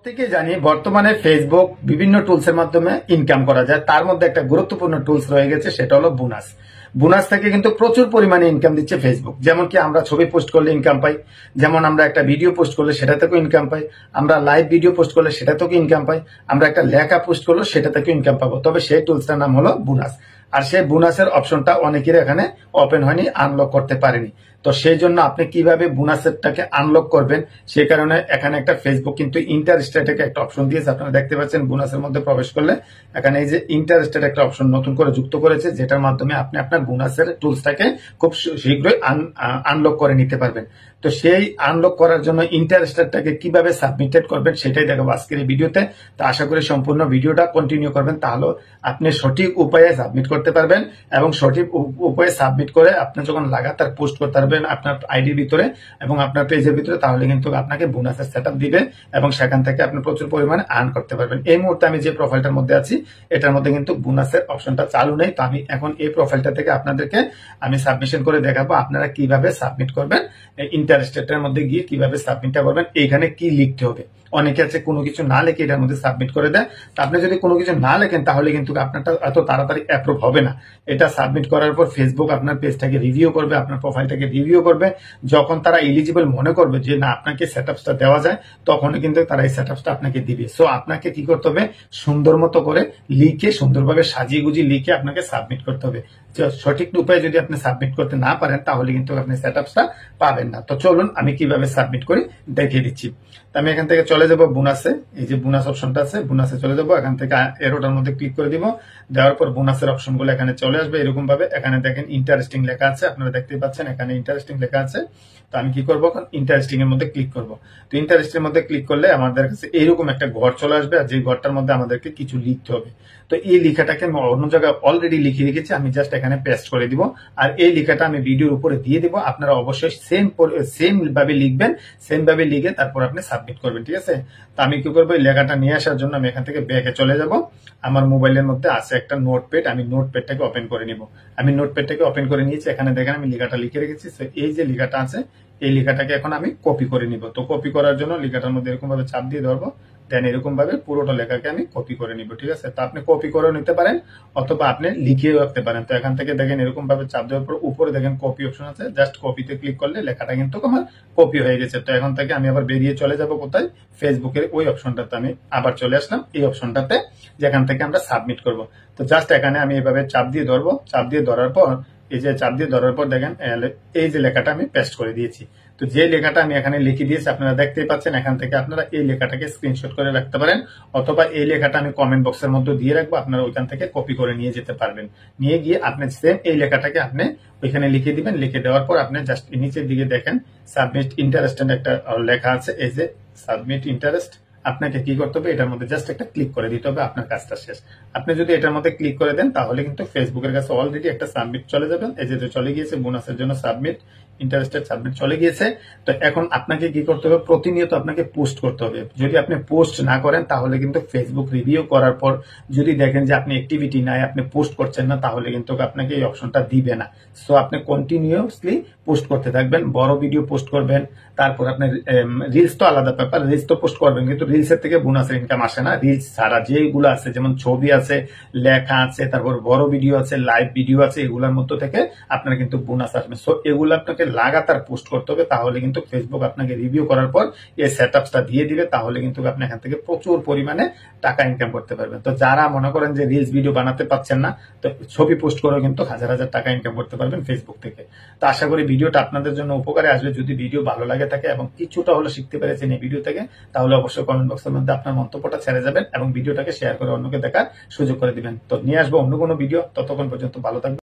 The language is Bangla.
প্রত্যেকেই জানি বর্তমানে ফেসবুক বিভিন্ন টুলসের মাধ্যমে ইনকাম করা যায়। তার মধ্যে একটা গুরুত্বপূর্ণ টুলস রয়ে গেছে, সেটা হলো বোনাস। বোনাস থেকে কিন্তু প্রচুর পরিমাণে ইনকাম দিচ্ছে ফেসবুক। যেমন কি আমরা ছবি পোস্ট করলে ইনকাম পাই, যেমন আমরা একটা ভিডিও পোস্ট করলে সেটা থেকেও ইনকাম পাই, আমরা লাইভ ভিডিও পোস্ট করলে সেটা থেকেও ইনকাম পাই, আমরা একটা লেখা পোস্ট করলে সেটা থেকেও ইনকাম পাবো। তবে সেই টুলসটার নাম হলো বোনাস। আর সেই বোনাসের অপশনটা অনেকের এখানে ওপেন হয়নি, আনলক করতে পারেনি। তো সেই জন্য আপনি কিভাবে বোনাসেরটাকে আনলক করবেন, সেই কারণে এখানে একটা ফেসবুক কিন্তু ইন্টারেস্টেড একটা অপশন দিয়েছে। আপনারা দেখতে পাচ্ছেন বোনাসের মধ্যে প্রবেশ করলে এখানে এই যে ইন্টারেস্টেড একটা অপশন নতুন করে যুক্ত করেছে, যেটার মাধ্যমে আপনি আপনার বোনাসের টুলসটাকে খুব শীঘ্রই আনলক করে নিতে পারবেন। তো সেই আনলক করার জন্য ইন্টারেস্টেডটাকে কিভাবে সাবমিটেড করবেন সেটাই দেখাবো আজকের এই ভিডিওতে। তো আশা করি সম্পূর্ণ ভিডিওটা কন্টিনিউ করবেন, তাহলে আপনি সঠিক উপায়ে সাবমিট করতে পারবেন। এবং সঠিক উপায়ে সাবমিট করে আপনি যখন লাগাতার পোস্ট করতে পারবেন আপনার আইডির ভিতরে এবং আপনার পেজের ভিতরে, তাহলে কিন্তু আপনাকে বোনাসের সেটআপ দিবে এবং সেখান থেকে আপনি প্রচুর পরিমাণে আর্ন করতে পারবেন। এই মুহূর্তে আমি যে প্রোফাইলটার মধ্যে আছি এটার মধ্যে কিন্তু বোনাসের অপশনটা চালু নেই। তো আমি এখন এই প্রোফাইলটা থেকে আপনাদেরকে আমি সাবমিশন করে দেখাবো আপনারা কিভাবে সাবমিট করবেন। ইন্টারেস্টেডের মধ্যে গিয়ে কিভাবে সাবমিটটা করবেন, এইখানে কি লিখতে হবে। অনেকে আছে কোনো কিছু না লিখে এটার মধ্যে সাবমিট করে দেয়। তো আপনি যদি কোনো কিছু না লেখেন তাহলে কিন্তু আপনারটা এত তাড়াতাড়ি অ্যাপ্রুভ হবে না। এটা সাবমিট করার পর ফেসবুক আপনার পেজটাকে রিভিউ করবে, আপনার প্রোফাইলটাকে রিভিউ করবে। যখন তারা এলিজিবল মনে করবে যে না আপনাকে সেটআপসটা দেওয়া যায়, তখনই কিন্তু তারা এই সেটআপসটা আপনাকে দিবে। সো আপনাকে কি করতে হবে, সুন্দর মতো করে লিখে সুন্দরভাবে সাজিয়ে গুজিয়ে লিখে আপনাকে সাবমিট করতে হবে। সঠিক উপায়ে যদি আপনি সাবমিট করতে না পারেন তাহলে কিন্তু আপনি সেটআপসটা পাবেন না। তো চলুন আমি কিভাবে সাবমিট করি দেখিয়ে দিচ্ছি। তো আমি এখান থেকে চলে যাব বোনাসে, এই যে বোনাস অপশনটা আছে বোনাসে চলে যাব। এখান থেকে এরোটার মধ্যে ক্লিক করে দিব, দেওয়ার পর বোনাসের অপশনগুলো এখানে চলে আসবে এরকম ভাবে। এখানে দেখেন ইন্টারেস্টিং লেখা আছে, আপনারা দেখতেই পাচ্ছেন এখানে ইন্টারেস্টিং লেখা আছে। তো আমি কি করবো, এখন ইন্টারেস্টিং এর মধ্যে ক্লিক করব। তো ইন্টারেস্টিং এর মধ্যে ক্লিক করলে আমাদের কাছে এইরকম একটা ঘর চলে আসবে, আর যে ঘরটার মধ্যে আমাদেরকে কিছু লিখতে হবে। তো এই লেখাটাকে আমি অন্য জায়গায় অলরেডি লিখে রেখেছি, আমি জাস্ট এখানে পেস্ট করে দিব। আর এই লেখাটা আমি ভিডিওর উপরে দিয়ে দিব। আপনারা অবশ্যই সেম ভাবে লিখবেন, সেম ভাবে লিখে তারপর আপনি সাবমিট করবেন, ঠিক আছে। তো আমি কি করবো, এই লেখাটা নিয়ে আসার জন্য আমি এখান থেকে ব্যাকে চলে যাব। আমার মোবাইলের মধ্যে আছে একটা নোটপ্যাড, আমি নোটপ্যাডটাকে ওপেন করে নিব। আমি নোটপ্যাডটাকে ওপেন করে নিয়েছি, এখানে দেখেন আমি লেখাটা লিখে রেখেছি। এই যে লেখাটা আছে এই লেখাটাকে এখন আমি কপি করে নিব। তো কপি করার জন্য লেখাটার মধ্যে এরকম ভাবে চাপ দিয়ে ধরবো, দেন এরকম ভাবে পুরোটা লেখাকে আমি কপি করে নিব, ঠিক আছে। তো আপনি কপি করে নিতে পারেন অথবা আপনি লিখেও রাখতে পারেন। তো এখান থেকে দেখেন এরকম ভাবে চাপ দেওয়ার পর উপরে দেখেন কপি অপশন আছে, জাস্ট কপিতে ক্লিক করলে লেখাটা কিন্তু আমার কপি হয়ে গেছে। তো এখন থেকে আমি আবার বেরিয়ে চলে যাব কোথায়, ফেসবুকের ওই অপশনটাতে আমি আবার চলে আসলাম, এই অপশনটাতে যেখান থেকে আমরা সাবমিট করব। তো জাস্ট এখানে আমি এভাবে চাপ দিয়ে ধরবো, চাপ দিয়ে ধরার পর এই যে চাপ দিয়ে ধরার পর দেখেন এই যে লেখাটা আমি পেস্ট করে দিয়েছি। তো যে লেখাটা আমি এখানে লিখে দিয়েছি আপনারা দেখতেই পাচ্ছেন, এখান থেকে আপনারা এই লেখাটাকে স্ক্রিনশট করে রাখতে পারেন, অথবা এই লেখাটা আমি কমেন্ট বক্সের মধ্যে দিয়ে রাখবো, আপনারা ওইখান থেকে কপি করে নিয়ে যেতে পারবেন। নিয়ে গিয়ে আপনি সেম এই লেখাটাকে আপনি ওইখানে লিখে দিবেন। লিখে দেওয়ার পর আপনি জাস্ট নিচের দিকে দেখেন সাবমিট ইন্টারেস্টেড একটা লেখা আছে, এই যে সাবমিট ইন্টারেস্ট। আপনাকে কি করতে হবে, এটার মধ্যে জাস্ট একটা ক্লিক করে দিতে হবে, আপনার কাজটা শেষ। আপনি যদি এটার মধ্যে ক্লিক করে দেন তাহলে কিন্তু ফেসবুকের কাছে অলরেডি একটা সাবমিট চলে যাবে। এই যে চলে গিয়েছে বোনাসের জন্য সাবমিট ইন্টারেস্টেড সাবমিট চলে গিয়েছে। তো এখন আপনাকে কি করতে হবে, প্রতিনিয়ত আপনাকে পোস্ট করতে হবে। যদি আপনি পোস্ট না করেন তাহলে কিন্তু ফেসবুক রিভিউ করার পর যদি দেখেন যে আপনি অ্যাক্টিভিটি নাই, আপনি পোস্ট করছেন না, তাহলে কিন্তু আপনাকে এই অপশনটা দিবে না। সো আপনি কন্টিনিউয়াসলি পোস্ট করতে থাকবেন, বড় ভিডিও পোস্ট করবেন। তারপর আপনি রিলস তো আলাদা ব্যাপার, রিলস তো পোস্ট করবেন, কিন্তু রিলসের থেকে বোনাসের ইনকাম আসে না। রিলস ছাড়া যেগুলো আছে, যেমন ছবি আছে, লেখা আছে, তারপর বড় ভিডিও আছে, লাইভ ভিডিও আছে, এগুলোর মধ্যে থেকে আপনার কিন্তু বোনাস আসবে। সো এগুলো আপনাকে লাগাতার পোস্ট করতে হবে, তাহলে কিন্তু ফেসবুক আপনাকে রিভিউ করার পর এই সেটআপসটা দিয়ে দিবে, তাহলে কিন্তু আপনি এখান থেকে প্রচুর পরিমাণে টাকা ইনকাম করতে পারবেন। তো যারা মনে করেন যে রিলস ভিডিও বানাতে পারছেন না, তো ছবি পোস্ট করেও কিন্তু হাজার হাজার টাকা ইনকাম করতে পারবেন ফেসবুক থেকে। তো আশা করি ভিডিওটা আপনাদের জন্য উপকারে আসবে। যদি ভিডিও ভালো লাগে থাকে এবং কিছুটা হলে শিখতে পেরেছেন এই ভিডিও থেকে, তাহলে অবশ্যই কমেন্ট বক্সের মধ্যে আপনার মন্তব্যটা ছেড়ে যাবেন এবং ভিডিওটাকে শেয়ার করে অন্যকে দেখার সুযোগ করে দিবেন। তো নিয়ে আসবো অন্য কোনো ভিডিও, ততক্ষণ পর্যন্ত ভালো থাকবেন।